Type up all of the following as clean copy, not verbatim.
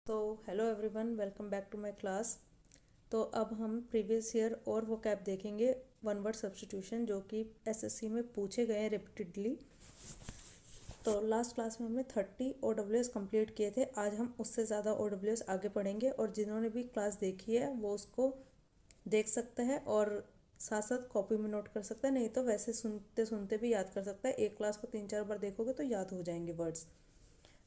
तो hello everyone, welcome back to my class. तो अब हम प्रीवियस ईयर और वो कैप देखेंगे, वन वर्ड सब्स्टिट्यूशन, जो कि एसएससी में पूछे गए हैं रिपीटेडली। तो लास्ट क्लास में हमने 30 OWS कंप्लीट किए थे। आज हम उससे ज़्यादा OWS आगे पढ़ेंगे, और जिन्होंने भी क्लास देखी है वो उसको देख सकता है और साथ साथ कॉपी में नोट कर सकता है, नहीं तो वैसे सुनते सुनते भी याद कर सकता है। एक क्लास को 3-4 बार देखोगे तो याद हो जाएंगे वर्ड्स।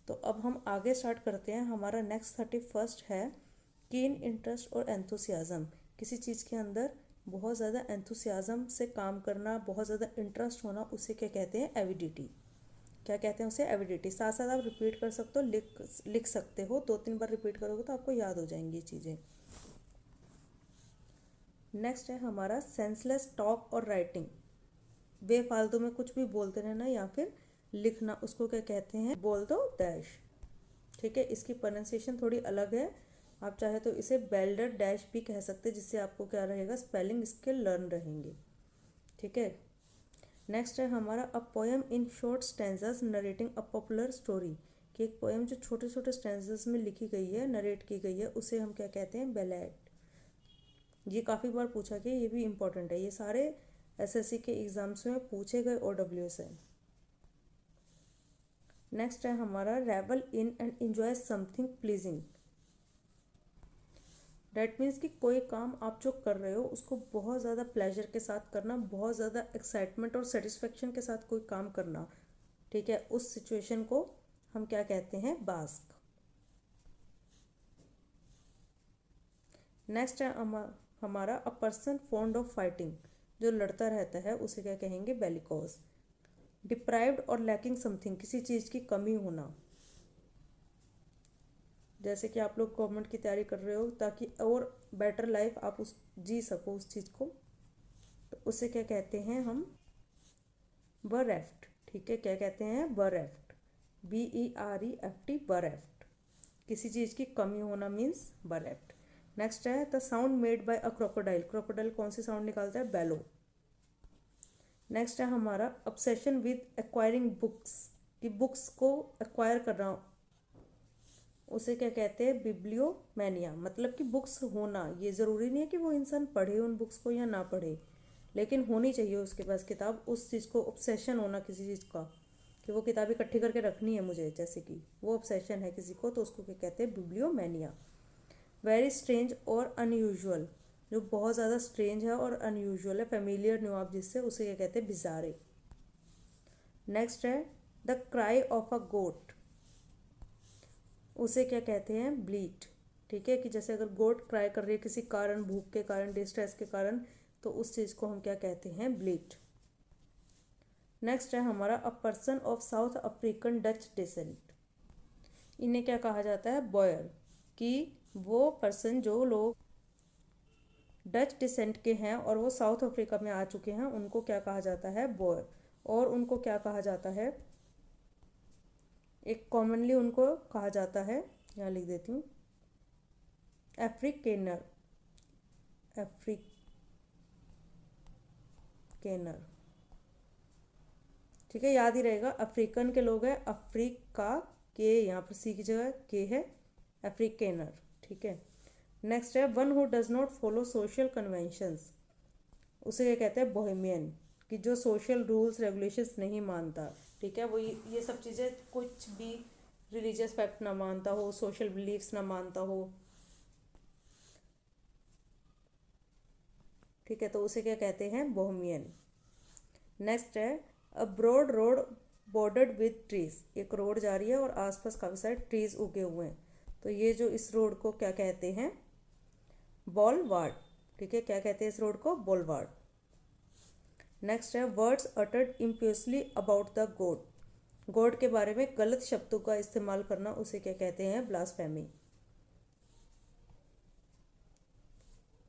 तो अब हम आगे स्टार्ट करते हैं। हमारा नेक्स्ट 31 है कीन इंटरेस्ट और एंथुसियाज़म। किसी चीज़ के अंदर बहुत ज़्यादा एंथुसियाज़म से काम करना, बहुत ज़्यादा इंटरेस्ट होना, उसे क्या कहते हैं? एविडिटी। क्या कहते हैं उसे? एविडिटी। साथ साथ आप रिपीट कर सकते हो, लिख सकते हो। 2-3 बार रिपीट करोगे तो आपको याद हो जाएंगी ये चीज़ें। नेक्स्ट है हमारा सेंसलेस टॉक और राइटिंग। बेफालतू में कुछ भी बोलते रहना या फिर लिखना, उसको क्या कहते हैं? बोल दो डैश। ठीक है, इसकी प्रोनाउंसिएशन थोड़ी अलग है। आप चाहे तो इसे बेल्डर डैश भी कह सकते हैं, जिससे आपको क्या रहेगा? स्पेलिंग स्किल लर्न रहेंगे। ठीक है। नेक्स्ट है हमारा a poem in short stanzas narrating a popular story. कि एक पोएम जो छोटे छोटे स्टैंजास में लिखी गई है, नरेट की गई है, उसे हम क्या कहते हैं? बैलेड। ये काफ़ी बार पूछा गया, ये भी इंपॉर्टेंट है। ये सारे एसएससी के एग्जाम्स में पूछे गए OWS है। नेक्स्ट है हमारा revel in and enjoy something pleasing. That means कि कोई काम आप जो कर रहे हो उसको बहुत ज़्यादा प्लेजर के साथ करना, बहुत ज़्यादा एक्साइटमेंट और सेटिस्फेक्शन के साथ कोई काम करना। ठीक है, उस सिचुएशन को हम क्या कहते हैं? बास्क। नेक्स्ट है हमारा a person fond of fighting. जो लड़ता रहता है उसे क्या कहेंगे? बेलिकोस। डिप्राइव्ड और लैकिंग समथिंग, किसी चीज़ की कमी होना। जैसे कि आप लोग गवर्नमेंट की तैयारी कर रहे हो ताकि और बेटर लाइफ आप उस जी सको उस चीज़ को, तो उसे क्या कहते हैं हम? बरेफ्ट। ठीक है, क्या कहते हैं? बरेफ्ट। BEREFT, बरेफ्ट। किसी चीज़ की कमी होना मीन्स बरेफ्ट। नेक्स्ट है the sound made by a crocodile. Crocodile कौन सी साउंड निकालता है? बेलो। नेक्स्ट है हमारा ऑब्सेशन विद एक्वायरिंग बुक्स। कि बुक्स को एक्वायर करना, उसे क्या कहते हैं? बिब्लियोमैनिया। मतलब कि बुक्स होना, ये ज़रूरी नहीं है कि वो इंसान पढ़े उन बुक्स को या ना पढ़े, लेकिन होनी चाहिए उसके पास किताब। उस चीज़ को ऑब्सेशन होना किसी चीज़ का, कि वो किताब इकट्ठी करके रखनी है मुझे, जैसे कि वो ऑब्सेशन है किसी को, तो उसको क्या कहते हैं? बिब्लियोमैनिया। वेरी स्ट्रेंज और अनयूजुअल। जो बहुत ज़्यादा स्ट्रेंज है और अनयूजुअल है, फेमिलियर नहीं हो आप जिससे, उसे क्या कहते हैं? बिजारे। नेक्स्ट है द क्राई ऑफ अ गोट। उसे क्या कहते हैं? ब्लीट। ठीक है, कि जैसे अगर गोट क्राई कर रही है किसी कारण, भूख के कारण, डिस्ट्रेस के कारण, तो उस चीज़ को हम क्या कहते हैं? ब्लीट। नेक्स्ट है हमारा a person of South African Dutch descent. इन्हें क्या कहा जाता है? बॉयर। कि वो पर्सन, जो लोग डच डिसेंट के हैं और वो साउथ अफ्रीका में आ चुके हैं, उनको क्या कहा जाता है? बॉयर। और उनको क्या कहा जाता है? एक कॉमनली उनको कहा जाता है, यहाँ लिख देती हूँ, अफ्रीकेनर। अफ्रीकेनर। ठीक है, याद ही रहेगा। अफ्रीकन के लोग हैं, अफ्रीका के, यहाँ पर सी की जगह के है, अफ्रीकेनर। ठीक है। नेक्स्ट है one who does not follow social conventions. उसे क्या कहते हैं? बोहेमियन। कि जो सोशल रूल्स रेगुलेशंस नहीं मानता। ठीक है, वो ये सब चीज़ें, कुछ भी रिलीजियस फैक्ट ना मानता हो, सोशल बिलीफ्स ना मानता हो। ठीक है, तो उसे क्या कहते हैं? बोहेमियन। नेक्स्ट है a broad road bordered with trees. एक रोड जा रही है और आसपास काफ़ी सारे ट्रीज उगे हुए हैं, तो ये जो इस रोड को क्या कहते हैं? बॉलवार्ड। ठीक है, क्या कहते हैं इस रोड को? बॉलवार्ड। नेक्स्ट है words uttered impiously about the god. God के बारे में गलत शब्दों का इस्तेमाल करना, उसे क्या कहते हैं? ब्लास्फेमी।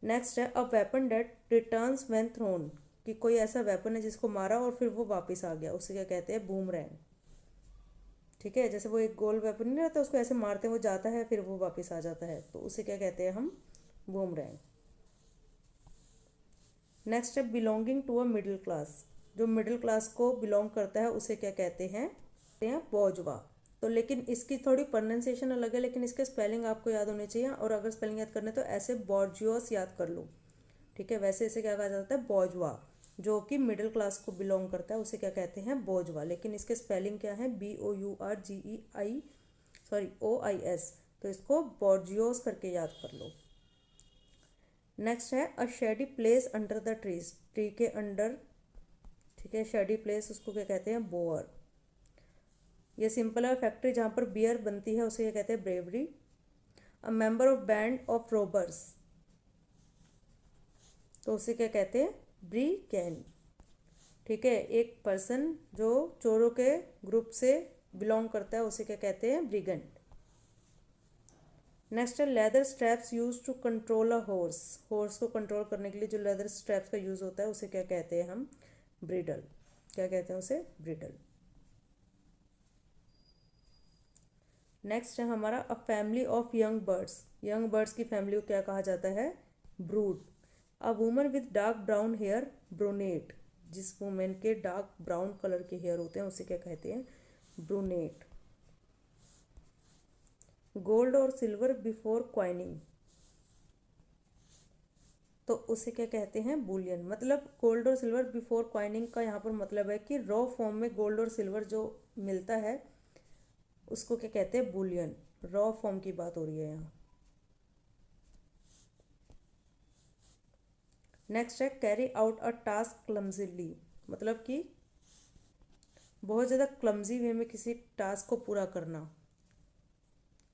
नेक्स्ट है a weapon that returns when thrown. कि कोई ऐसा वेपन है जिसको मारा और फिर वो वापस आ गया, उसे क्या कहते हैं? बूमरैंग। ठीक है, जैसे वो एक गोल वेपन नहीं रहता, उसको ऐसे मारते हैं, वो जाता है फिर वो वापस आ जाता है, तो उसे क्या कहते हैं हम? बूमरैंग। नेक्स्ट है belonging to a middle class. जो मिडिल क्लास को बिलोंग करता है उसे क्या कहते हैं? बौजवा। तो लेकिन इसकी थोड़ी प्रोनाउंसिएशन अलग है, लेकिन इसके स्पेलिंग आपको याद होने चाहिए। और अगर स्पेलिंग याद करने तो ऐसे बॉर्जियोस याद कर लो, ठीक है। वैसे इसे क्या कहा जाता है, बॉर्जवा, जो कि मिडिल क्लास को बिलोंग करता है उसे क्या कहते हैं, बोर्जवा। लेकिन इसके स्पेलिंग क्या है, BOURGEI, सॉरी OIS, तो इसको बॉर्जियोस करके याद कर लो। नेक्स्ट है अ shady place under the trees, tree के अंडर, ठीक है। शेडी प्लेस उसको क्या कहते हैं, बोअर। ये सिंपल है, फैक्ट्री जहाँ पर बियर बनती है उसे क्या कहते हैं, bravery. A member of band of robbers, तो उसे क्या कहते हैं, ब्रिगेंड, ठीक है। एक पर्सन जो चोरों के ग्रुप से बिलोंग करता है उसे क्या कहते हैं, ब्रिगेंड। नेक्स्ट है leather straps use to control a horse, horse को कंट्रोल करने के लिए जो लेदर स्ट्रैप्स का यूज होता है उसे क्या कहते हैं हम, ब्रिडल, क्या कहते हैं उसे, ब्रिडल। नेक्स्ट है हमारा a family of young birds, young birds की फैमिली को क्या कहा जाता है, brood. A woman with dark brown hair, brunette, जिस वुमेन के डार्क ब्राउन कलर के हेयर होते हैं उसे क्या कहते हैं, ब्रूनेट। गोल्ड और सिल्वर बिफोर क्वाइनिंग, तो उसे क्या कहते हैं, बुलियन। मतलब गोल्ड और सिल्वर बिफोर क्वाइनिंग का यहाँ पर मतलब है कि रॉ फॉर्म में गोल्ड और सिल्वर जो मिलता है उसको क्या कहते हैं, बुलियन। रॉ फॉर्म की बात हो रही है यहाँ। नेक्स्ट है कैरी आउट अ टास्क क्लमजीली, मतलब कि बहुत ज़्यादा क्लमजी वे में किसी टास्क को पूरा करना,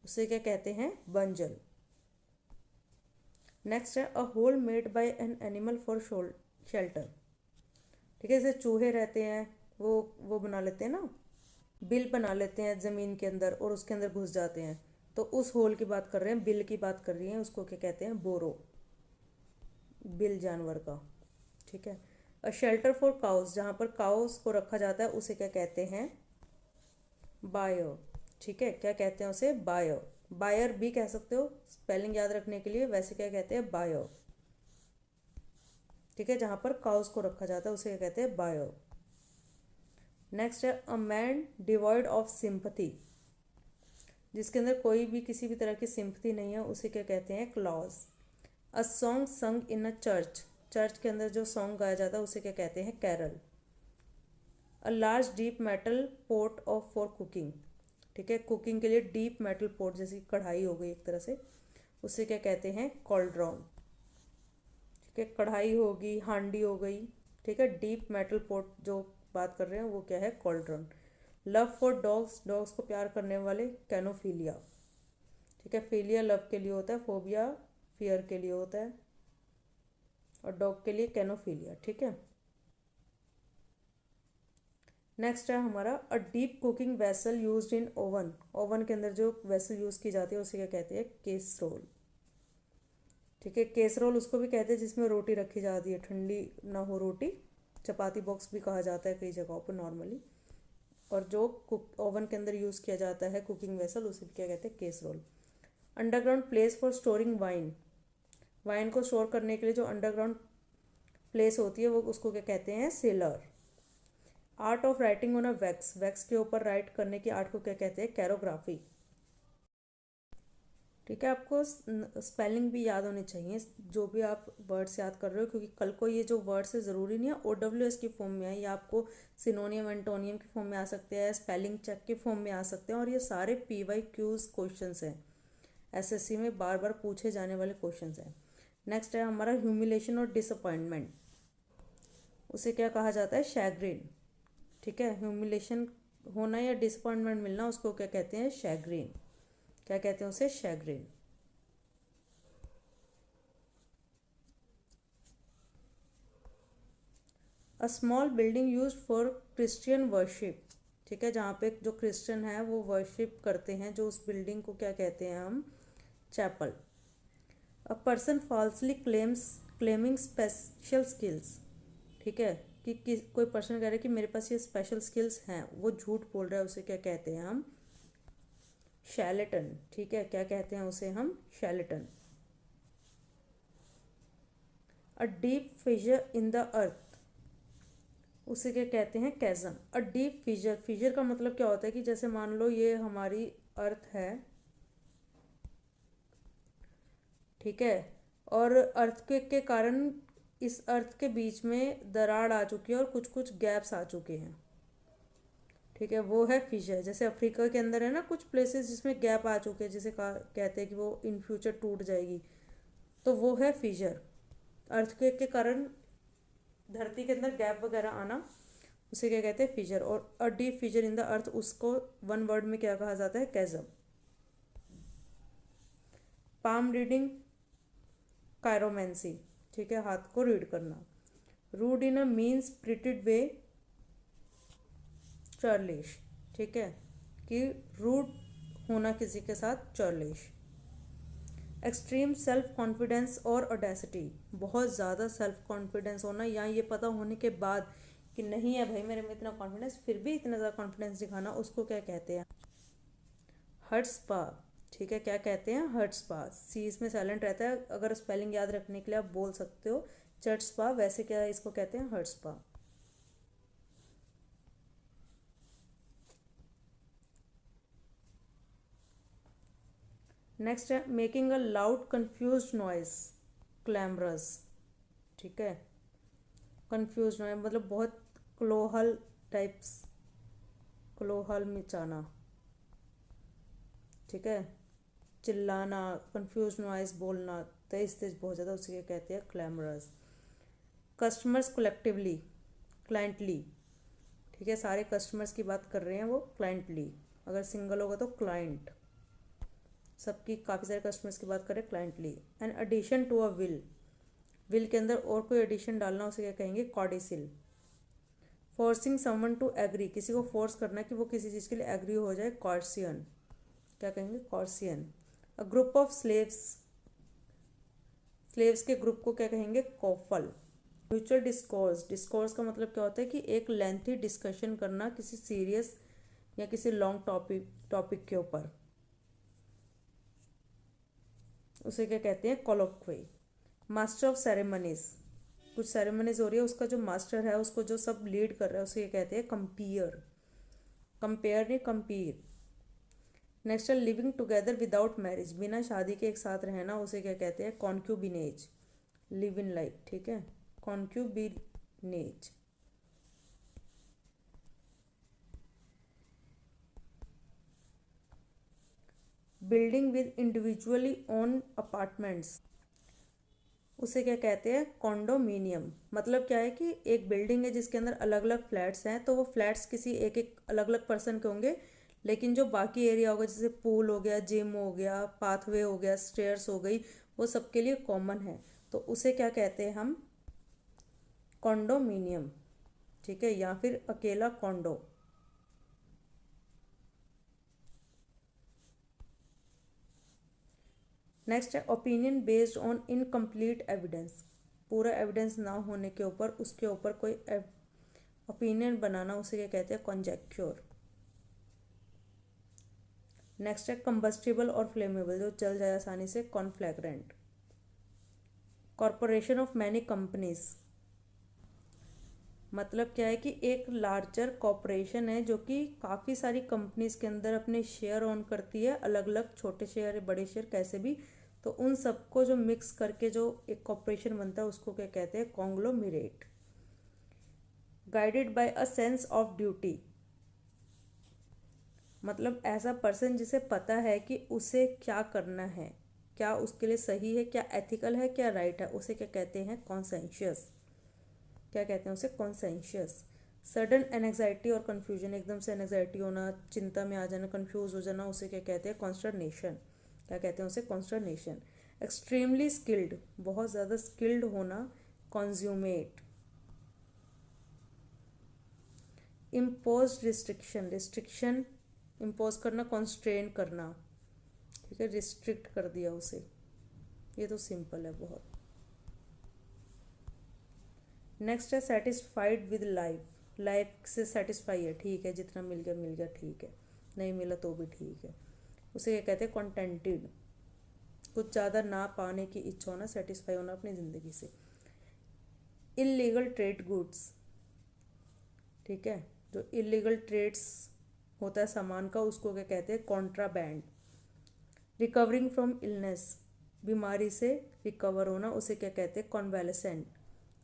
उसे क्या कहते हैं, बंजल। नेक्स्ट है a hole made by an animal for shelter, ठीक है। जैसे चूहे रहते हैं, वो बना लेते हैं ना, बिल बना लेते हैं ज़मीन के अंदर और उसके अंदर घुस जाते हैं, तो उस होल की बात कर रहे हैं, बिल की बात कर रही हैं, उसको क्या कहते हैं, बोरो, बिल जानवर का, ठीक है। अ शेल्टर फॉर काउस, जहाँ पर काउस को रखा जाता है उसे क्या कहते हैं, बायो, ठीक है। क्या कहते हैं उसे, बायो। बायर भी कह सकते हो स्पेलिंग याद रखने के लिए, वैसे क्या कहते हैं, बायो, ठीक है। जहाँ पर काउस को रखा जाता है उसे क्या कहते हैं, बायो। नेक्स्ट है a man devoid of sympathy, जिसके अंदर कोई भी किसी भी तरह की सिंपथी नहीं है उसे क्या कहते हैं, क्लॉज। अ सॉन्ग संग इन अ चर्च, चर्च के अंदर जो सॉन्ग गाया जाता है उसे क्या कहते हैं, carol. A large deep metal pot of for cooking, ठीक है। कुकिंग के लिए डीप मेटल पॉट, जैसे कढ़ाई हो गई एक तरह से, उसे क्या कहते हैं, कॉल्ड्रॉन, ठीक है। कढ़ाई होगी, हांडी हो गई, ठीक है। डीप मेटल पॉट जो बात कर रहे हैं वो क्या है, cauldron. Love for dogs, dogs को प्यार करने वाले, कैनोफीलिया, ठीक है। फीलिया लव के लिए होता है, फोबिया फियर के लिए होता है, और डॉग के लिए कैनोफीलिया, ठीक है। नेक्स्ट है हमारा a deep cooking vessel used in oven, oven के अंदर जो वेसल यूज़ की जाती है उसे क्या कहते हैं, केसरोल, ठीक है। केसरोल उसको भी कहते हैं जिसमें रोटी रखी जाती है, ठंडी ना हो रोटी, चपाती बॉक्स भी कहा जाता है कई जगहों पर नॉर्मली। और जो कुक ओवन के अंदर यूज़ किया जाता है कुकिंग वेसल उसे भी क्या कहते हैं, casserole. Underground place for storing wine, wine को स्टोर करने के लिए जो अंडरग्राउंड प्लेस होती है वो उसको क्या कहते हैं, seller. Art of writing on a wax, wax के ऊपर राइट करने की आर्ट को क्या कहते हैं, कैरोग्राफी, ठीक है। आपको स्पेलिंग भी याद होनी चाहिए जो भी आप वर्ड्स याद कर रहे हो, क्योंकि कल को ये जो वर्ड्स है ज़रूरी नहीं है OWS की फॉर्म में है, या आपको सिनोनियम एंटोनियम की फॉर्म में आ सकते हैं, स्पेलिंग चेक की फॉर्म में आ सकते हैं, और ये सारे PYQs क्वेश्चंस हैं, SSC में बार बार पूछे जाने वाले क्वेश्चंस हैं। नेक्स्ट है हमारा ह्यूमिलेशन और डिसअपॉइंटमेंट, उसे क्या कहा जाता है, शैग्रीन, ठीक है। ह्यूमिलेशन होना या डिसअपॉइंटमेंट मिलना उसको क्या कहते हैं, शैग्रीन, क्या कहते हैं उसे, shagreen. A small building use for Christian worship, ठीक है। जहाँ पे जो क्रिश्चियन है वो वर्शिप करते हैं, जो उस बिल्डिंग को क्या कहते हैं हम, chapel. A person falsely claiming special skills, ठीक है। कि कोई पर्सन कह रहा है कि मेरे पास ये स्पेशल स्किल्स हैं, वो झूठ बोल रहा है, उसे क्या कहते हैं हम, शैलेटन, ठीक है। क्या कहते हैं उसे हम, chatelaine. A deep fissure in the earth, उसे क्या कहते हैं, कैज़म। अ डीप फिजर, फिजर का मतलब क्या होता है कि जैसे मान लो ये हमारी अर्थ है, ठीक है, और अर्थक्वेक के कारण इस अर्थ के बीच में दरार आ चुकी है और कुछ कुछ गैप्स आ चुके हैं, ठीक है, वो है फिशर। जैसे अफ्रीका के अंदर है ना कुछ प्लेसेस जिसमें गैप आ चुके हैं, जिसे कहते हैं कि वो इन फ्यूचर टूट जाएगी, तो वो है फिशर। अर्थक्वेक के कारण धरती के अंदर गैप वगैरह आना, उसे क्या कहते हैं, फिशर। और a deep fissure in the earth, उसको वन वर्ड में क्या कहा जाता है, कैज़म। पाम रीडिंग, कायरोमेंसी, ठीक है, हाथ को रीड करना। Rude in a mean spirited way, churlish, ठीक है, कि रूड होना किसी के साथ, चार्लिश। एक्सट्रीम सेल्फ कॉन्फिडेंस और ऑडेसिटी, बहुत ज़्यादा सेल्फ कॉन्फिडेंस होना, या ये पता होने के बाद कि नहीं है भाई मेरे में इतना कॉन्फिडेंस, फिर भी इतना ज़्यादा कॉन्फिडेंस दिखाना, उसको क्या कहते हैं, हर्ट्सपा, ठीक है, क्या कहते हैं, हर्ट्सपा। सी इसमें साइलेंट रहता है, अगर स्पेलिंग याद रखने के लिए आप बोल सकते हो चर्ट्सपा, वैसे क्या है, इसको कहते हैं हर्ट्सपा। नेक्स्ट है making a loud confuse noise, clamorous, ठीक है, कंफ्यूज नॉइस मतलब बहुत क्लोहल टाइप्स, क्लोहल मचाना, ठीक है, चिल्लाना, कंफ्यूज नॉइस बोलना, तेज तेज बहुत ज़्यादा, उसे क्या कहते हैं, क्लैमरस। कस्टमर्स कलेक्टिवली, क्लाइंटली, ठीक है, सारे कस्टमर्स की बात कर रहे हैं वो, क्लाइंटली। अगर सिंगल होगा तो क्लाइंट, सबकी काफ़ी सारे कस्टमर्स की बात करें, clientele. An addition to a will, will के अंदर और कोई एडिशन डालना, उसे क्या कहेंगे, codicil. Forcing someone to agree, किसी को फोर्स करना कि वो किसी चीज़ के लिए एग्री हो जाए, कॉर्सियन, क्या कहेंगे, coercion. A group of slaves, slaves के ग्रुप को क्या कहेंगे, कॉफल। म्यूचुअल डिस्कोर्स, डिस्कोर्स का मतलब क्या होता है कि एक लेंथी डिस्कशन करना किसी सीरियस या किसी लॉन्ग टॉपिक के ऊपर, उसे क्या कहते हैं, कोलोक्वी। मास्टर ऑफ सेरेमनीज, कुछ सेरेमनीज हो रही है, उसका जो मास्टर है, उसको जो सब लीड कर रहा है, उसे क्या कहते हैं, कंपियर, कंपेयर नहीं, कंपीर। नेक्स्ट है लिविंग टुगेदर विदाउट मैरिज, बिना शादी के एक साथ रहना, उसे क्या कहते हैं, कॉन्क्यूबिनेज, लिव इन लाइफ, ठीक है, concubinage. Building with individually owned apartments, उसे क्या कहते हैं, कॉन्डोमिनियम। मतलब क्या है कि एक बिल्डिंग है जिसके अंदर अलग अलग फ्लैट्स हैं, तो वो फ्लैट्स किसी एक एक अलग अलग पर्सन के होंगे, लेकिन जो बाकी एरिया होगा, जैसे पूल हो गया, जिम हो गया, पाथवे हो गया, स्टेयर्स हो गई, वो सबके लिए कॉमन है, तो उसे क्या कहते हैं हम, कॉन्डोमिनियम, ठीक है, या फिर अकेला कॉन्डो। नेक्स्ट है opinion based on incomplete evidence, पूरा एविडेंस ना होने के ऊपर उसके ऊपर कोई ओपिनियन बनाना, उसे क्या कहते हैं, कॉन्जेक्चर। नेक्स्ट है कंबस्टिबल और फ्लेमेबल, जो जल जाए आसानी से, कॉन्फ्लैग्रेंट। कॉरपोरेशन ऑफ मैनी कंपनीज, मतलब क्या है कि एक लार्जर कॉरपोरेशन है जो कि काफ़ी सारी कंपनीज के अंदर अपने शेयर ऑन करती है, अलग अलग छोटे शेयर बड़े शेयर कैसे भी, तो उन सबको जो मिक्स करके जो एक कॉरपोरेशन बनता है, उसको क्या कहते हैं, conglomerate. Guided by a sense of duty, मतलब ऐसा पर्सन जिसे पता है कि उसे क्या करना है, क्या उसके लिए सही है, क्या एथिकल है, क्या राइट है, उसे क्या कहते हैं, कॉन्सेंशियस, क्या कहते हैं उसे, कॉन्सेंशियस। सडन एनजाइटी और कन्फ्यूजन, एकदम से एनजाइटी होना, चिंता में आ जाना, कन्फ्यूज हो जाना, उसे क्या कहते हैं, कॉन्स्टरनेशन, क्या कहते हैं उसे, कॉन्स्टरनेशन। एक्सट्रीमली स्किल्ड, बहुत ज़्यादा स्किल्ड होना, कॉन्ज्यूमेट। इम्पोज रिस्ट्रिक्शन, रिस्ट्रिक्शन इम्पोज करना, कॉन्स्ट्रेन करना, ठीक है, रिस्ट्रिक्ट कर दिया उसे, ये तो सिंपल है बहुत। नेक्स्ट है सेटिस्फाइड विद लाइफ, लाइफ से सेटिस्फाई है, ठीक है, जितना मिल गया ठीक है, नहीं मिला तो भी ठीक है, उसे क्या कहते हैं, कॉन्टेंटेड, कुछ ज़्यादा ना पाने की इच्छा होना, सेटिस्फाई होना अपनी ज़िंदगी से। इलीगल ट्रेड गुड्स, ठीक है। जो इलीगल ट्रेड्स होता है सामान का, उसको क्या कहते हैं, कॉन्ट्राबैंड। रिकवरिंग फ्रॉम इलनेस, बीमारी से रिकवर होना, उसे क्या कहते हैं, कॉन्वेलेसेंट।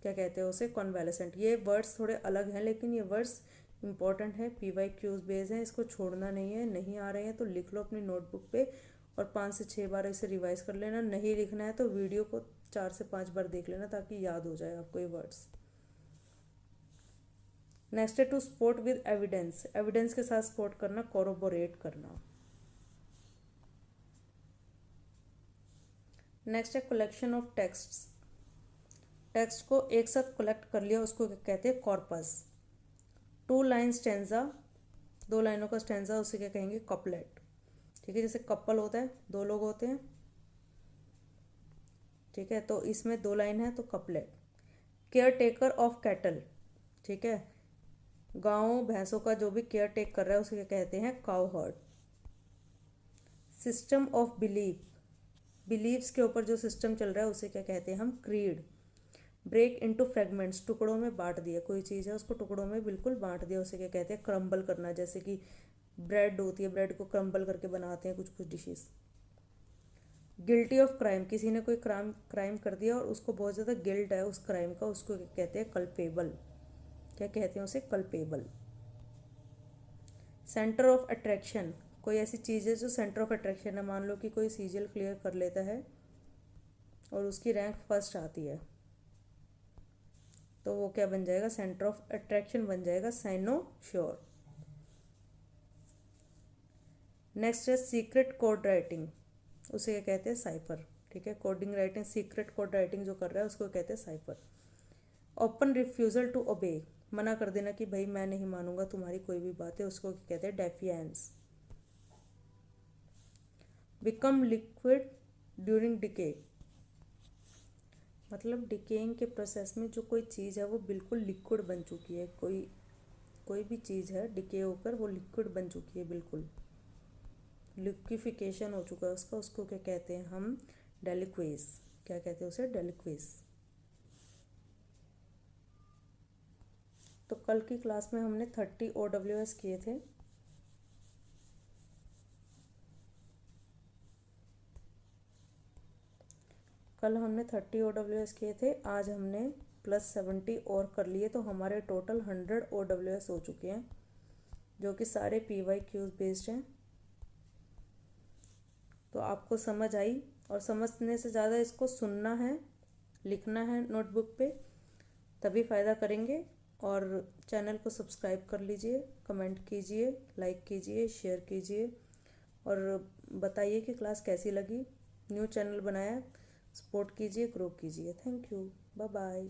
क्या कहते हैं उसे, कॉन्वेलेसेंट। ये वर्ड्स थोड़े अलग हैं लेकिन ये वर्ड्स इंपॉर्टेंट है, PYQs बेस हैं, इसको छोड़ना नहीं है। नहीं आ रहे हैं तो लिख लो अपनी नोटबुक पे और 5 से 6 बार इसे रिवाइज कर लेना। नहीं लिखना है तो वीडियो को 4 से 5 बार देख लेना ताकि याद हो जाए आपको ये वर्ड्स। नेक्स्ट है to support with evidence, evidence के साथ सपोर्ट करना, कोरोबोरेट करना। नेक्स्ट है कलेक्शन ऑफ टेक्स्ट्स, टेक्स्ट को एक साथ कलेक्ट कर लिया उसको कहते हैं कॉर्पस। 2 लाइन स्टेंजा, 2 लाइनों का स्टेंजा, उसे क्या कहेंगे, कपलेट। ठीक है, जैसे कपल होता है, 2 लोग होते हैं, ठीक है, तो इसमें 2 लाइन है तो couplet. Care taker of cattle, ठीक है, गाँव भैंसों का जो भी केयर टेक कर रहा है उसे क्या कहते हैं, cow herd. System of belief, beliefs के ऊपर जो सिस्टम चल रहा है उसे क्या कहते हैं हम, क्रीड। ब्रेक इनटू फ्रेगमेंट्स, टुकड़ों में बांट दिया, कोई चीज़ है उसको टुकड़ों में बिल्कुल बांट दिया, उसे क्या कहते हैं, क्रम्बल करना। जैसे कि ब्रेड होती है, ब्रेड को क्रम्बल करके बनाते हैं कुछ कुछ डिशेस। गिल्टी ऑफ क्राइम, किसी ने कोई क्राइम कर दिया और उसको बहुत ज़्यादा गिल्ट है उस क्राइम का, उसको क्या कहते हैं, कल्पेबल। क्या कहते हैं उसे, कल्पेबल। सेंटर ऑफ अट्रैक्शन, कोई ऐसी चीज़ है जो सेंटर ऑफ अट्रैक्शन है। मान लो कि कोई सीजीएल क्लियर कर लेता है और उसकी रैंक फर्स्ट आती है तो वो क्या बन जाएगा, सेंटर ऑफ अट्रैक्शन बन जाएगा, साइनोश्योर। नेक्स्ट है सीक्रेट कोड राइटिंग, उसे क्या कहते हैं, साइफर। ठीक है, coding writing, secret code writing जो कर रहा है उसको कहते हैं cipher. Open refusal to obey, मना कर देना कि भाई मैं नहीं मानूंगा तुम्हारी कोई भी बात है, उसको कहते हैं डेफिएंस। बिकम लिक्विड ड्यूरिंग डिके, मतलब डिकेइंग के प्रोसेस में जो कोई चीज़ है वो बिल्कुल लिक्विड बन चुकी है, कोई भी चीज़ है डिके होकर वो लिक्विड बन चुकी है, बिल्कुल लिक्विफिकेशन हो चुका है उसका, उसको क्या कहते हैं हम, डेलिक्वेस। क्या कहते हैं उसे, डेलिक्वेस। तो कल की क्लास में हमने 30 OWS किए थे। कल हमने 30 OWS किए थे, आज हमने +70 और कर लिए, तो हमारे टोटल 100 OWS हो चुके हैं जो कि सारे PYQs बेस्ड हैं। तो आपको समझ आई, और समझने से ज़्यादा इसको सुनना है, लिखना है नोटबुक पे, तभी फ़ायदा करेंगे। और चैनल को सब्सक्राइब कर लीजिए, कमेंट कीजिए, लाइक कीजिए, शेयर कीजिए और बताइए कि क्लास कैसी लगी। न्यू चैनल बनाया, सपोर्ट कीजिए, ग्रो कीजिए। Thank you, bye bye.